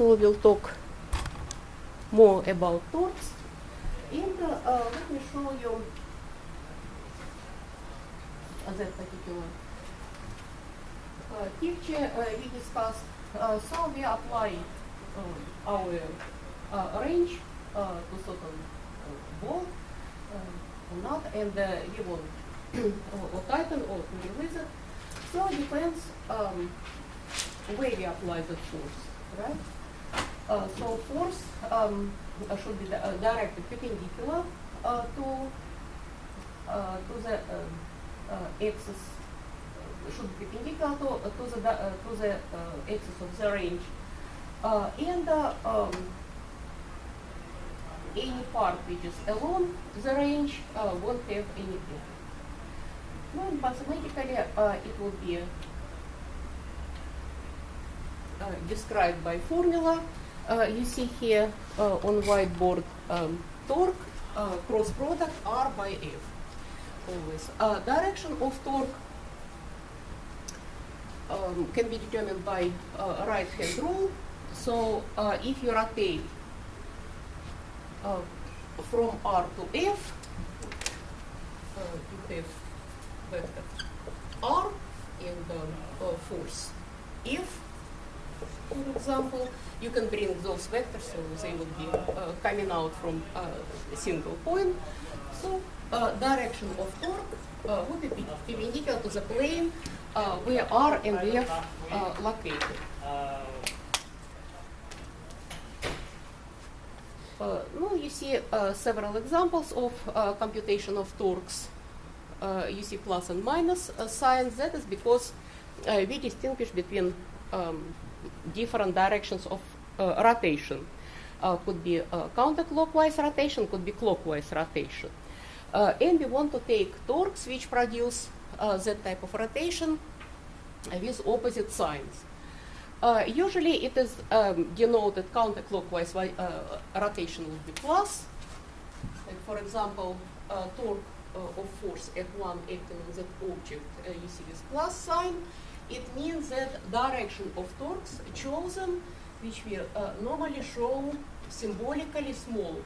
so we'll talk more about torques. And let me show you that particular picture we discussed. So we apply our range to certain ball or not, and we will or tighten or release it. So it depends where we apply the force, right? So force should be directed perpendicular to the axis. Should be perpendicular to the axis of the range, and any part which is along the range won't have any effect. No, mathematically it will be described by formula. You see here on whiteboard torque cross product R by F. Always direction of torque can be determined by right hand rule. So if you rotate from R to F, you have vector R and force F. For example, you can bring those vectors, so they would be coming out from a single point. So direction of torque would be perpendicular to the plane where R and F are located. Now you see several examples of computation of torques. You see plus and minus signs. That is because we distinguish between different directions of rotation. Could be counterclockwise rotation, could be clockwise rotation. And we want to take torques which produce that type of rotation with opposite signs. Usually it is denoted counterclockwise rotation would be plus. Like for example, torque of force F1 acting on that object, you see this plus sign. It means that direction of torques chosen, which we normally show symbolically small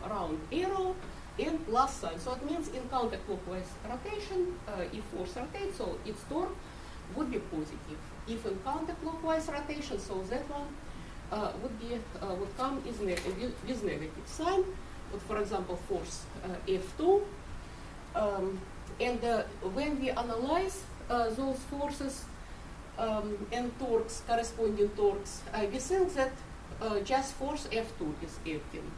round arrow and plus sign. So it means in counterclockwise rotation, if force rotates, so its torque would be positive. If in counterclockwise rotation, so that one would come with negative sign. But for example, force F2, and when we analyze those forces and torques, corresponding torques, we think that just force F2 is acting.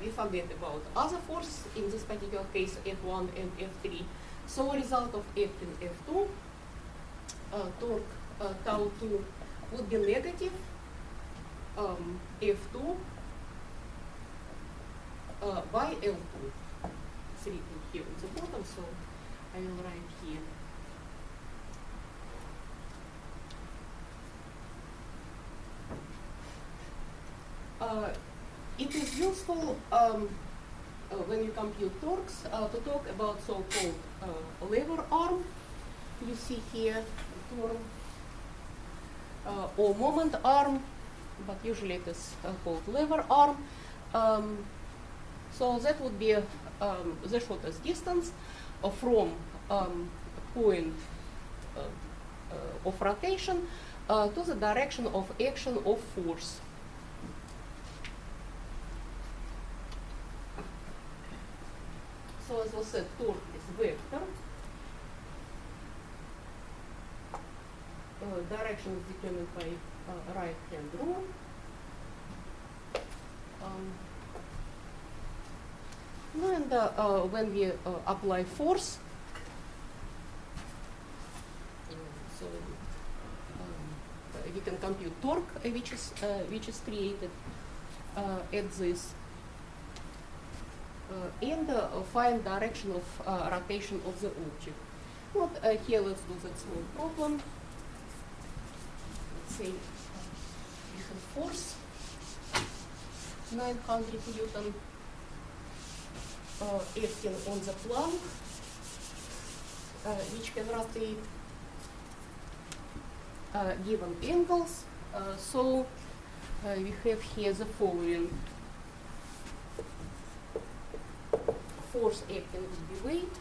We forget about other forces, in this particular case F1 and F3. So result of acting F2, torque tau 2 would be negative F2 by L2. It's written here on the bottom, so I will write here. It is useful when you compute torques to talk about so-called lever arm. You see here torque or moment arm, but usually it is called lever arm. So that would be the shortest distance from point of rotation to the direction of action of force. So as was said, torque is vector. Direction is determined by right-hand rule. And when we apply force, so we can compute torque which is created at this. And find direction of rotation of the object. But here let's do that small problem. Let's say we have force 900 Newton acting on the plank, which can rotate given angles. So we have here the following. Force acting would be weight,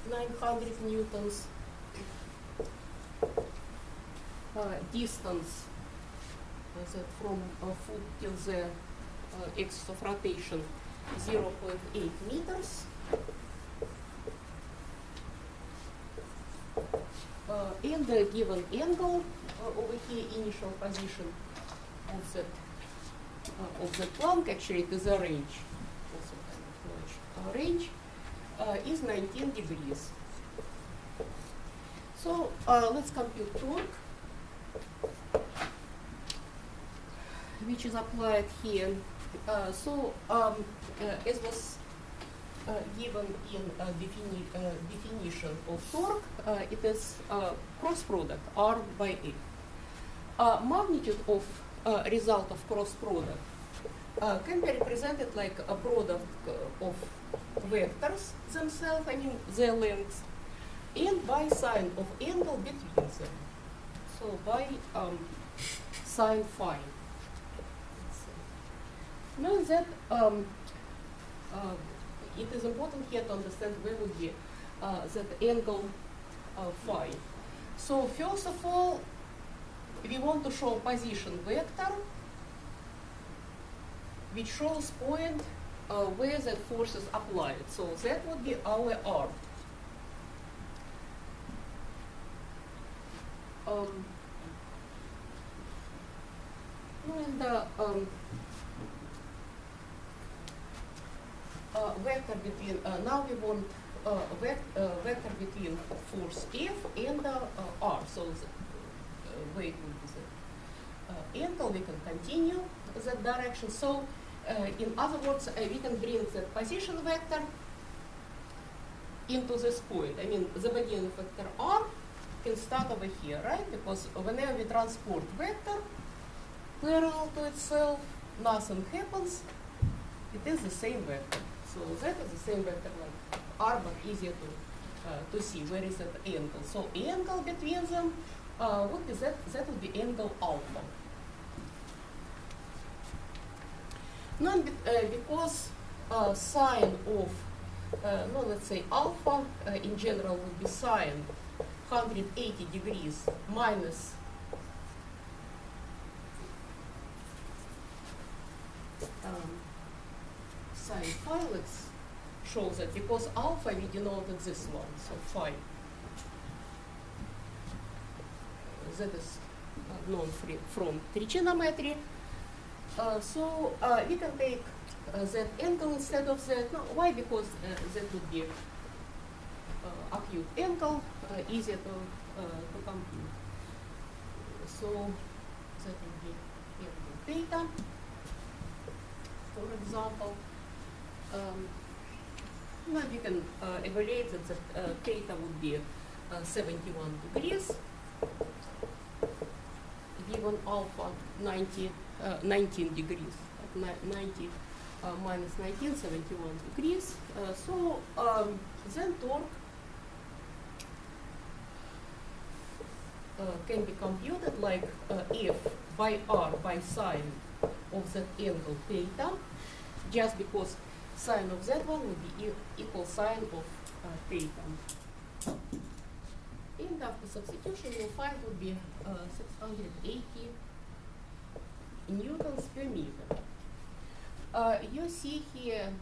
900 newtons. Distance that from foot till the axis of rotation, 0.8 meters. And the given angle over here, initial position of that plank, actually it is a range, also kind of large range, is 19 degrees. So let's compute torque, which is applied here. As was given in definition of torque, it is cross product R by A. Magnitude of result of cross product can be represented like a product of vectors themselves, I mean their lengths, and by sine of angle between them. So by sine phi. Now that it is important here to understand where would be that angle phi. So first of all, we want to show position vector which shows point where that force is applied. So that would be our R. Vector between, now we want vector between force F and R. So the weight will be the angle. We can continue that direction. So in other words, we can bring the position vector into this point. I mean, the beginning vector R can start over here, right? Because whenever we transport vector parallel to itself, nothing happens. It is the same vector. So that is the same vector like R, but easier to see where is that angle. So angle between them, what is that? That would be angle alpha. Now, because sine of, no, let's say alpha in general would be sine 180 degrees minus sine phi. Let's show that because alpha we denoted this one, so phi. That is known from trigonometry. So we can take that angle instead of that. No, why? Because that would be acute angle, easier to compute. So that would be angle theta, for example. Now we can evaluate that theta would be 71 degrees, given alpha 19 degrees, 90 minus 19, 71 degrees. So then torque can be computed like F by R by sine of that angle theta, just because sine of that one would be equal sine of theta. And after substitution, you'll find would be 680 newtons per meter. You see here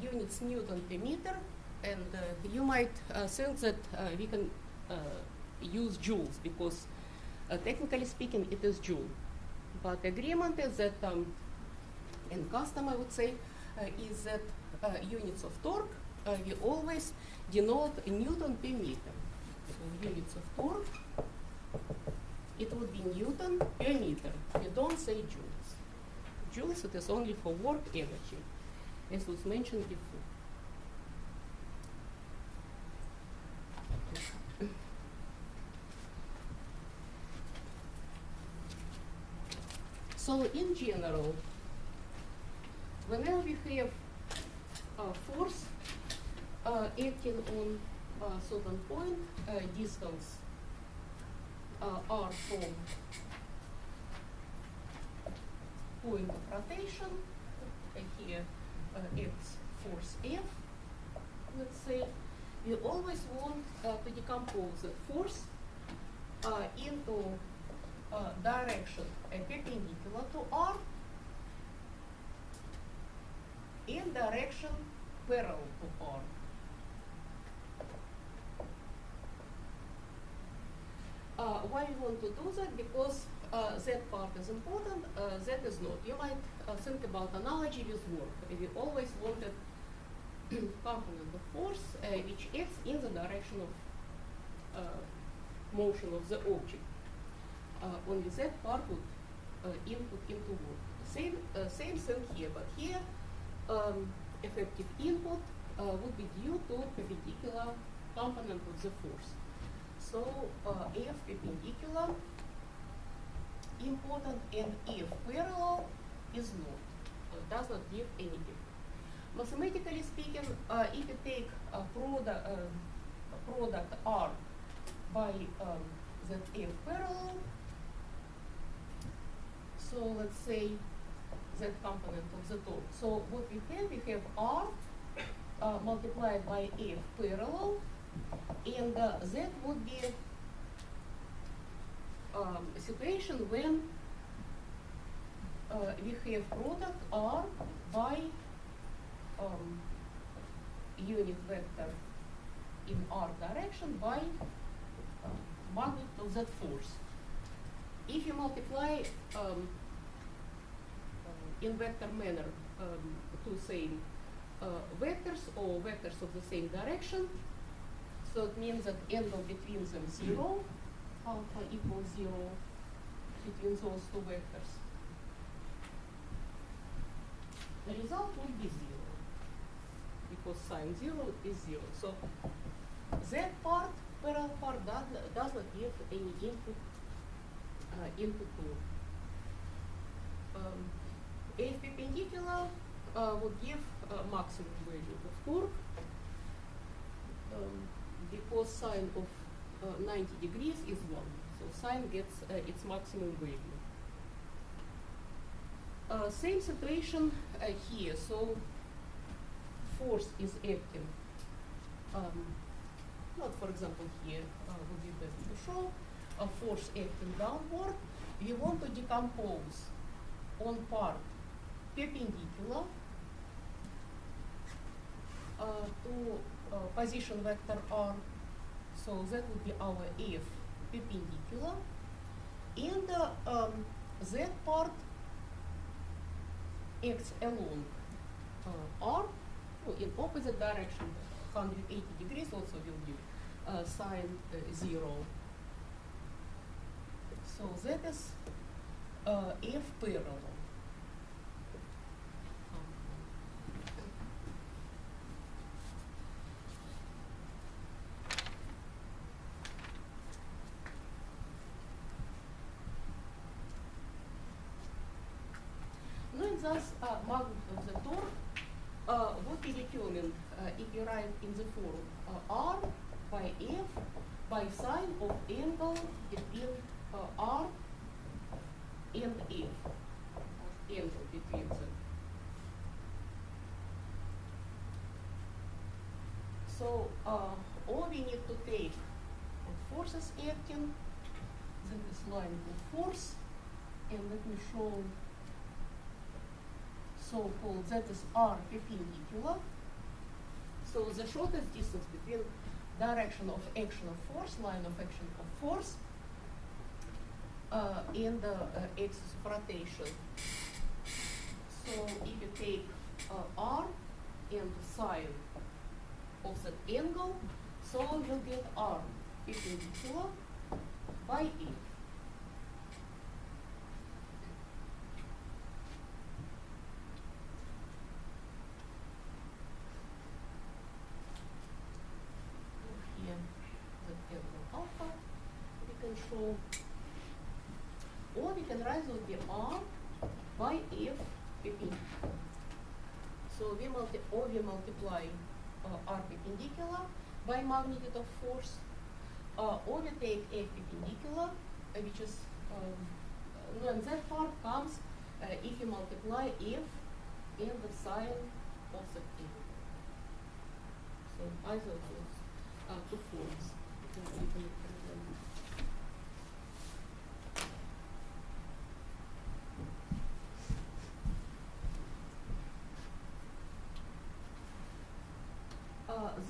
units Newton per meter, and you might think that we can use joules because technically speaking it is joule. But agreement is that, and custom I would say, is that units of torque we always denote Newton per meter. So units of torque, it would be Newton per meter. You don't say joules. Joules, it is only for work energy, as was mentioned before. So in general, whenever we have force acting on a certain point, distance r from point of rotation, here acts force F, let's say, we always want to decompose the force into direction perpendicular to R in direction parallel to R. Why we want to do that? Because that part is important, that is not. You might think about analogy with work. We always wanted component of force which acts in the direction of motion of the object. Only that part would input into work. Same thing here, but here effective input would be due to perpendicular component of the force. So F perpendicular important and F parallel is not, does not give any difference. Mathematically speaking, if you take a product R by that F parallel, so let's say that component of the torque. So what we have R multiplied by F parallel, and that would be a situation when we have product R by unit vector in R direction by magnitude of that force. If you multiply in vector manner two same vectors or vectors of the same direction, so it means that angle between them 0, alpha equals 0 between those two vectors. The result will be 0 because sine 0 is 0. So that part, parallel part, does not give any input to F perpendicular would give maximum value of torque because sine of 90 degrees is 1. So sine gets its maximum value. Same situation here. So force is acting, not for example here, would be better to show, a force acting downward. We want to decompose on part perpendicular to position vector R. So that would be our F perpendicular. And that part acts along R in opposite direction, 180 degrees also will give sine 0. So that is F parallel. Thus, magnitude of the torque would be determined if you write in the form R by F by sine of angle between R and F, angle between them. So all we need to take forces acting, that is line of force, and let me show so-called, that is R perpendicular. So the shortest distance between direction of action of force, line of action of force, and the axis of rotation. So if you take R and sine of that angle, so you'll get R perpendicular by F. Show, or we can write would be R by F perpendicular. So we multiply R perpendicular by magnitude of force, or we take F perpendicular, which is when that part comes if you multiply f and the sign of the t. So either of those two forms.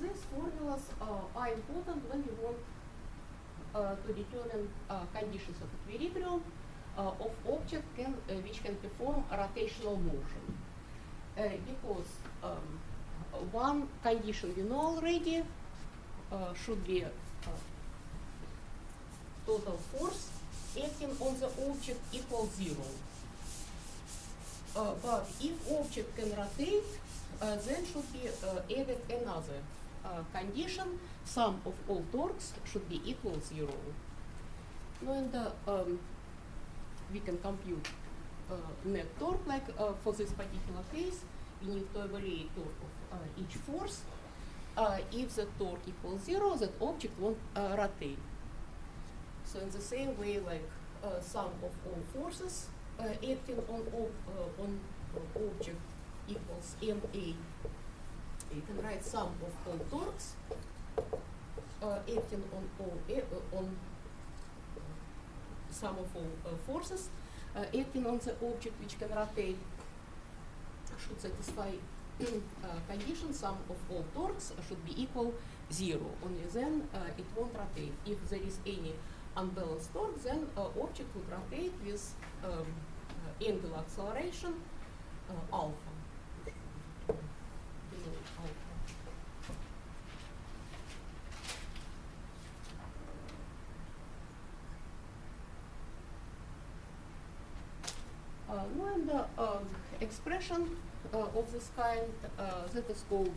These formulas are important when you want to determine conditions of equilibrium of object which can perform a rotational motion. Because one condition we know already should be total force acting on the object equals 0. But if object can rotate, then should be added another condition: sum of all torques should be equal 0. Now, and we can compute net torque, like for this particular case, we need to evaluate torque of each force. If the torque equals 0, that object won't rotate. So in the same way, like sum of all forces acting on object equals MA. You can write sum of all torques acting on sum of all forces acting on the object which can rotate should satisfy condition sum of all torques should be equal 0. Only then it won't rotate. If there is any unbalanced torque, then object would rotate with angular acceleration alpha. And the expression of this kind that is called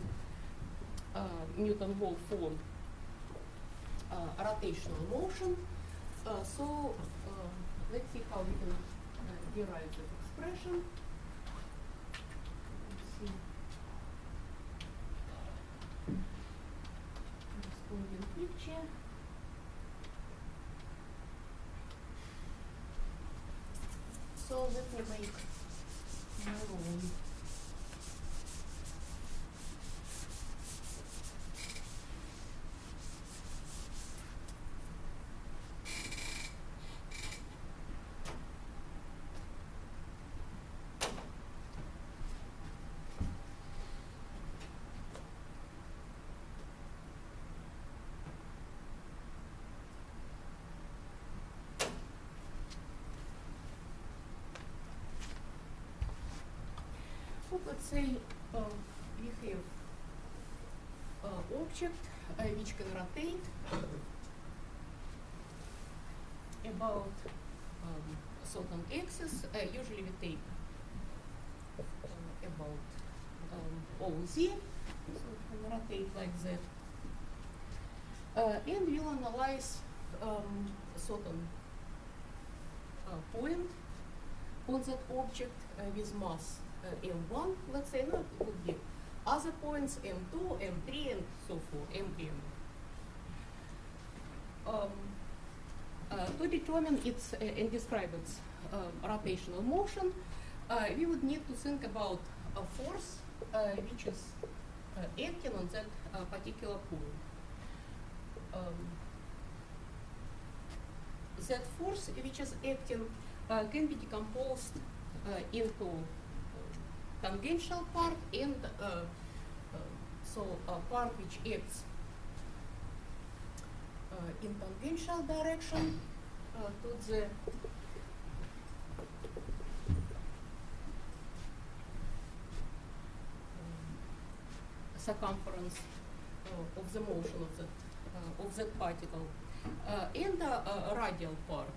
Newton-Wolff form rotational motion. So let's see how we can derive that expression. Let's see. Corresponding picture. So let me make my own. Let's say we have object which can rotate about certain axis. Usually we take about OZ, so it can rotate like that. And we'll analyze certain point on that object with mass M1, let's say. No, it would be other points M2, M3, and so forth, MM. To determine its and describe its rotational motion, we would need to think about a force which is acting on that particular point. That force which is acting can be decomposed into tangential part and so a part which acts in tangential direction to the circumference of the motion of that particle, and the radial part.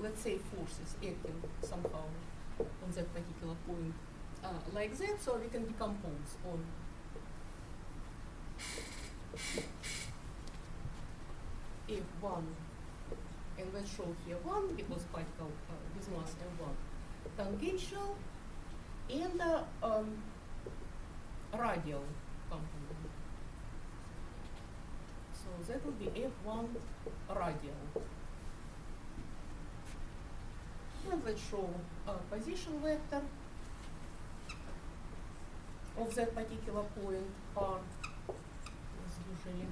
Let's say forces acting somehow on that particular point like that, so we can decompose on F1, and let's show here 1 because particle with mass M1 tangential and radial component. So that will be F1 radial. And let's show position vector of that particular point R, as usually.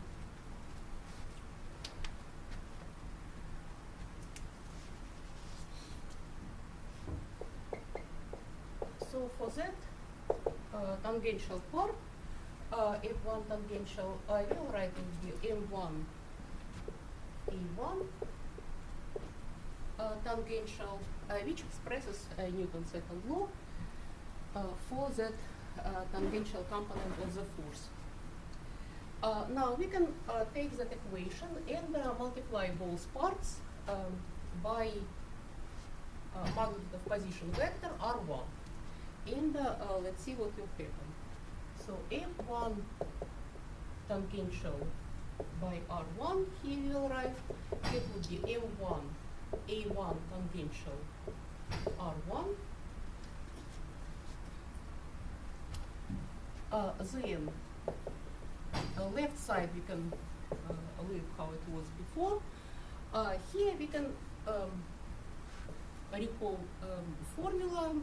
So for that tangential part, F1 tangential, I will write it be M1 E1 tangential, which expresses Newton's second law for that tangential component of the force. Now we can take that equation and multiply both parts by magnitude of position vector R1. And let's see what will happen. So F1 tangential by R1, here we will write it would be M1 A1 tangential R1. Then left side we can leave how it was before. Here we can recall formula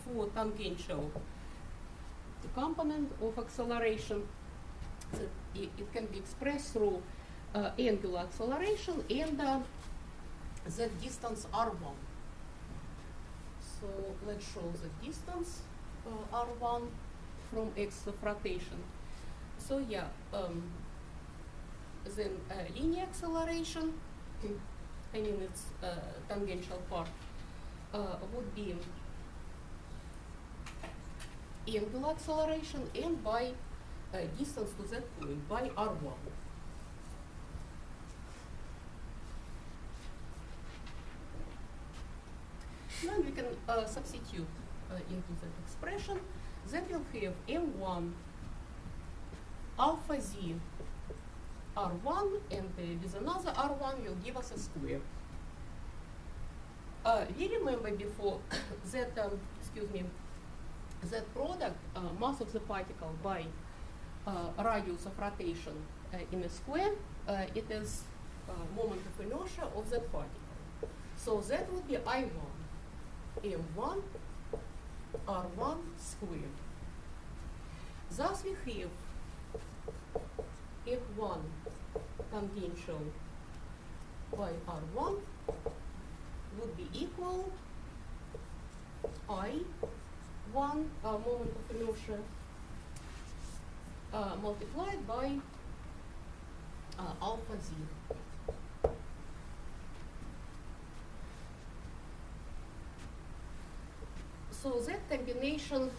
for tangential component of acceleration. So it can be expressed through angular acceleration and the distance R1. So let's show the distance R1 from axis of rotation. So yeah, then linear acceleration, I mean its tangential part, would be angular acceleration and by distance to that point by R1. Now we can substitute into that expression. Then we'll have M1 alpha z R1 and with another R1 will give us a square. We remember before that, that product, mass of the particle by radius of rotation in a square, it is moment of inertia of that particle. So that would be I1, M1, R1 squared. Thus we have F1 tangential by R1 would be equal I1 moment of inertia multiplied by alpha z. So that combination,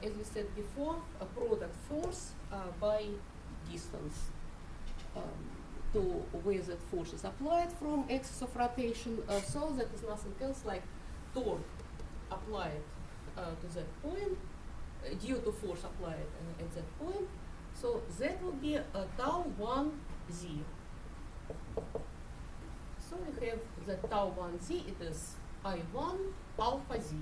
as we said before, a product force by distance to where that force is applied from axis of rotation. So that is nothing else like torque applied to that point due to force applied at that point. So that would be tau 1 z. So we have that tau 1 z, it is I1 alpha z.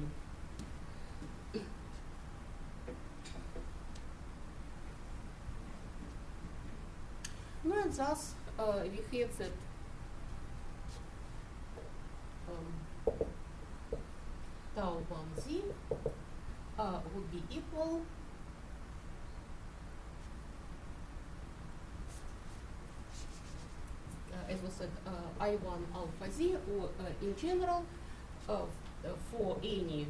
No, and thus we have that tau 1z would be equal as we said, I1 alpha z, or in general, for any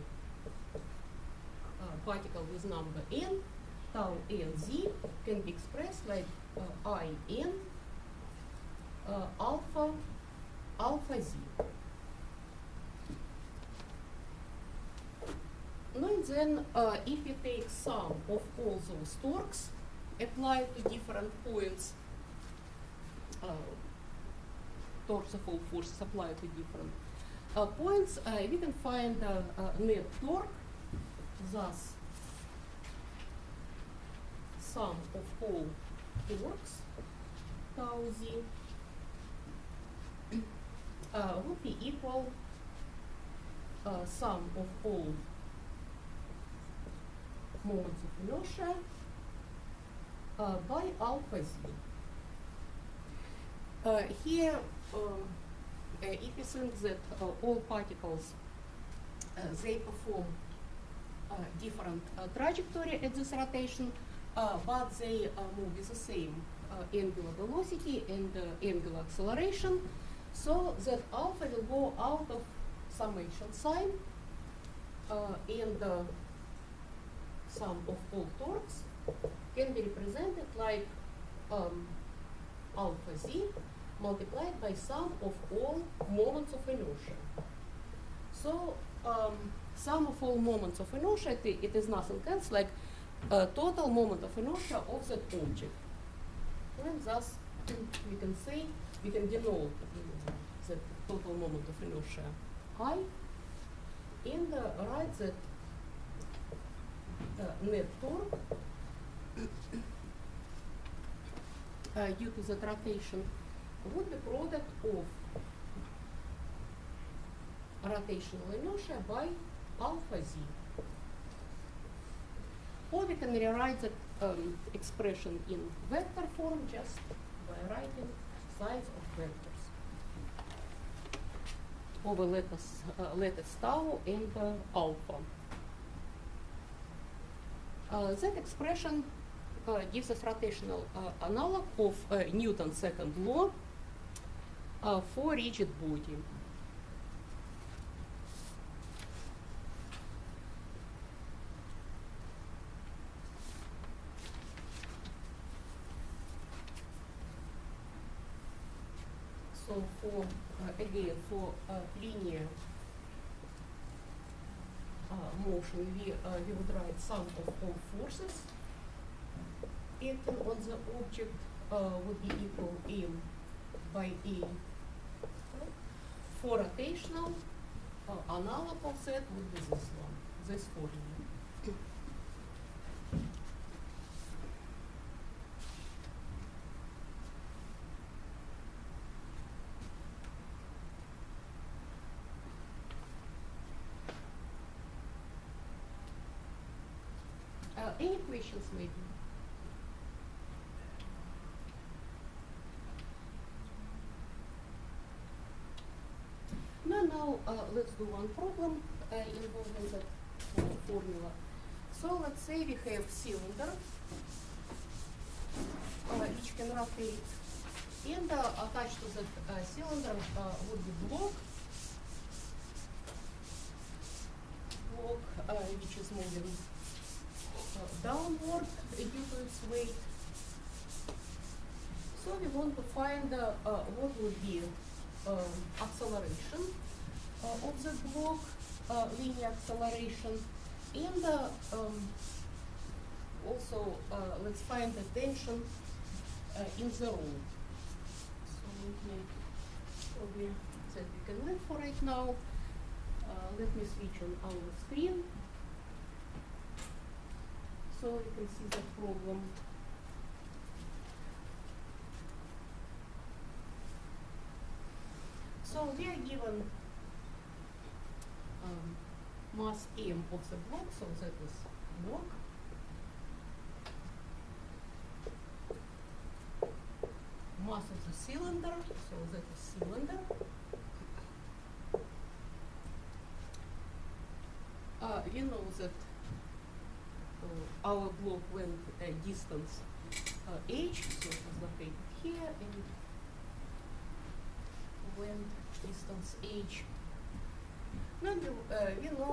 particle with number n, tau n z can be expressed like I n alpha z. No, and then if you take sum of all those torques applied to different points, torques of all forces applied to different points, we can find net torque. Thus, sum of all torques, tau z, would be equal sum of all moments of inertia by alpha z. Here, if you think that all particles they perform different trajectory at this rotation, but they move with the same angular velocity and angular acceleration, so that alpha will go out of summation sign, and sum of all torques can be represented like alpha z multiplied by sum of all moments of inertia. So sum of all moments of inertia, it is nothing else like total moment of inertia of that object. And thus we can say, we can denote the total moment of inertia I, and write that net torque due to that rotation would be product of rotational inertia by alpha z. Or we can rewrite the expression in vector form just by writing signs of vectors over letters tau and alpha. That expression gives us rotational analog of Newton's second law for rigid body. So for again for linear motion, we would write sum of all forces acting on the object would be equal m by a. For rotational, analog of that would be this one, this formula. Any questions maybe? Now let's do one problem involving that formula. So let's say we have cylinder which can rotate, and attached to that cylinder would be block which is moving downward due to its weight. So we want to find what would be acceleration of the block, linear acceleration, and also let's find the tension in the roll. So probably that we can leave for right now. Let me switch on our screen so you can see the problem. So we are given mass m of the block, so that is block. Mass of the cylinder, so that is cylinder. We know that our block went a distance h, so it was located here, and went distance h. Then we know